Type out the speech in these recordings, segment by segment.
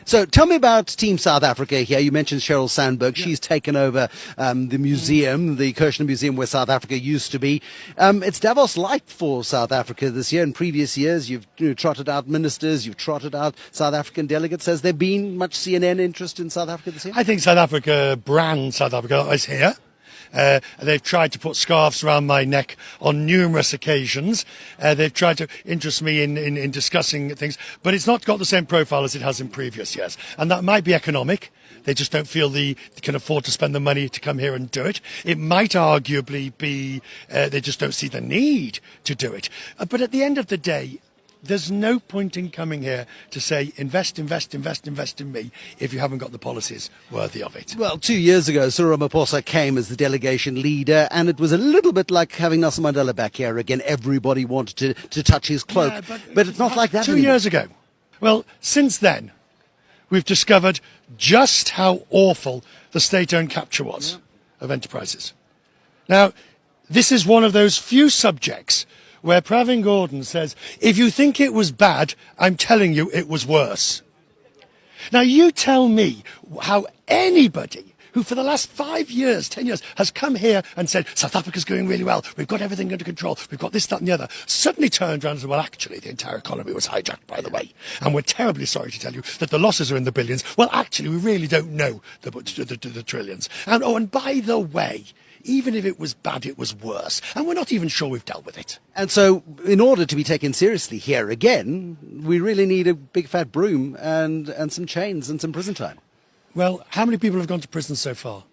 So tell me about Team South Africa here. You mentioned Sheryl Sandberg. She's taken over the museum, the Kirchner Museum where South Africa used to be. It's Davos light for South Africa this year. In previous years, you've trotted out ministers, you've trotted out South African delegates. Has there been much CNN interest in South Africa this year? I think South Africa is here. They've tried to put scarves around my neck on numerous occasions. They've tried to interest me in discussing things, but it's not got the same profile as it has in previous years. And that might be economic. They just don't feel they can afford to spend the money to come here and do it. It might arguably be they just don't see the need to do it. But at the end of the day, there's no point in coming here to say, invest in me, if you haven't got the policies worthy of it. Well, 2 years ago, Cyril Ramaphosa came as the delegation leader, and it was a little bit like having Nelson Mandela back here again. Everybody wanted to touch his cloak. Yeah, but it's not like that 2 anymore. years ago. Well, since then, we've discovered just how awful the state-owned capture was of enterprises. Now, this is one of those few subjects where Pravin Gordhan says, if you think it was bad, I'm telling you it was worse. Now, you tell me how anybody who for the last 5 years, 10 years, has come here and said, South Africa's going really well, we've got everything under control, we've got this, that and the other, suddenly turned around and said, well, actually, the entire economy was hijacked, by the way, and we're terribly sorry to tell you that the losses are in the billions. Well, actually, we really don't know the trillions. And by the way, even if it was bad, it was worse. And we're not even sure we've dealt with it. And so, in order to be taken seriously here again, we really need a big fat broom and some chains and some prison time. Well, how many people have gone to prison so far?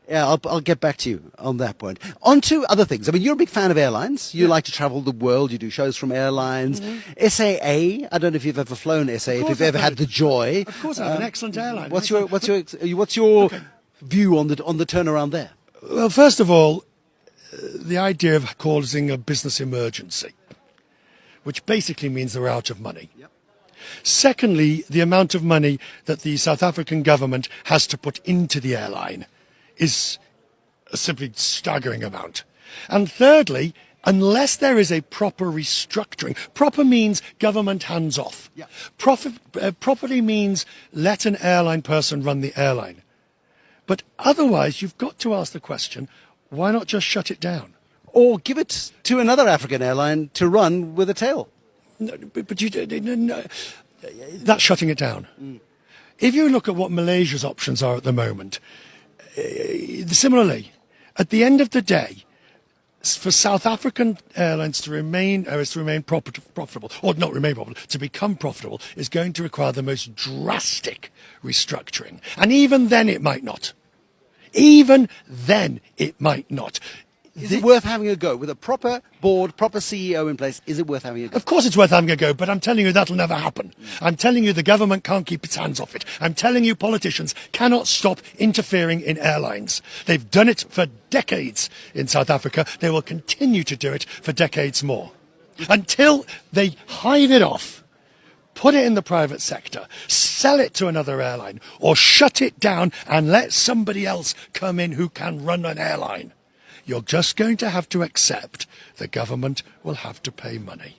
Yeah, I'll get back to you on that point. On to other things. I mean, you're a big fan of airlines. You like to travel the world. You do shows from airlines. Mm-hmm. SAA, I don't know if you've ever flown SAA, if you've ever had the joy. Of course, I have an excellent airline. What's your view on the turnaround there? Well, first of all, the idea of causing a business emergency, which basically means they're out of money. Yep. Secondly, the amount of money that the South African government has to put into the airline is a simply staggering amount. And thirdly, unless there is a proper restructuring, proper means government hands off. Yep. Properly means let an airline person run the airline. But otherwise, you've got to ask the question, why not just shut it down? Or give it to another African airline to run with a tail. No, that's shutting it down. Mm. If you look at what Malaysia's options are at the moment, similarly, at the end of the day, for South African airlines to remain profitable, or not remain profitable, to become profitable, is going to require the most drastic restructuring. And even then it might not. Even then it might not. Is it worth having a go? With a proper board, proper CEO in place, is it worth having a go? Of course it's worth having a go, but I'm telling you that'll never happen. I'm telling you the government can't keep its hands off it. I'm telling you politicians cannot stop interfering in airlines. They've done it for decades in South Africa. They will continue to do it for decades more. Until they hive it off, put it in the private sector, sell it to another airline, or shut it down and let somebody else come in who can run an airline. You're just going to have to accept the government will have to pay money.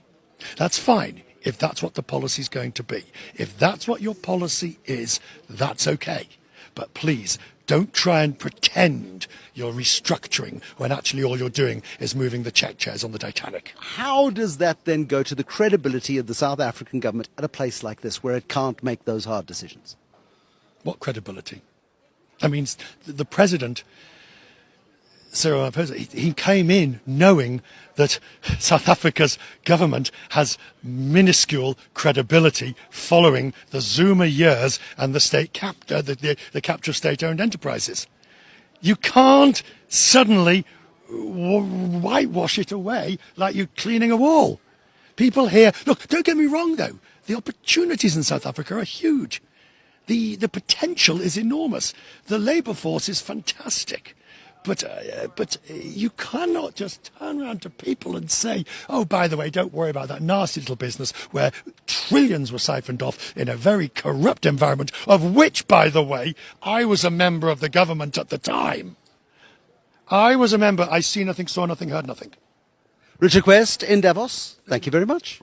That's fine if that's what the policy is going to be. If that's what your policy is, that's okay. But please, don't try and pretend you're restructuring when actually all you're doing is moving the check chairs on the Titanic. How does that then go to the credibility of the South African government at a place like this where it can't make those hard decisions? What credibility? I mean, the president, Cyril Ramaphosa, he came in knowing that South Africa's government has minuscule credibility following the Zuma years and the capture of state-owned enterprises. You can't suddenly whitewash it away like you're cleaning a wall. People here, look, don't get me wrong though, the opportunities in South Africa are huge. The potential is enormous. The labour force is fantastic. But you cannot just turn around to people and say, oh, by the way, don't worry about that nasty little business where trillions were siphoned off in a very corrupt environment, of which, by the way, I was a member of the government at the time. I was a member. I see nothing, saw nothing, heard nothing. Richard Quest in Davos, thank you very much.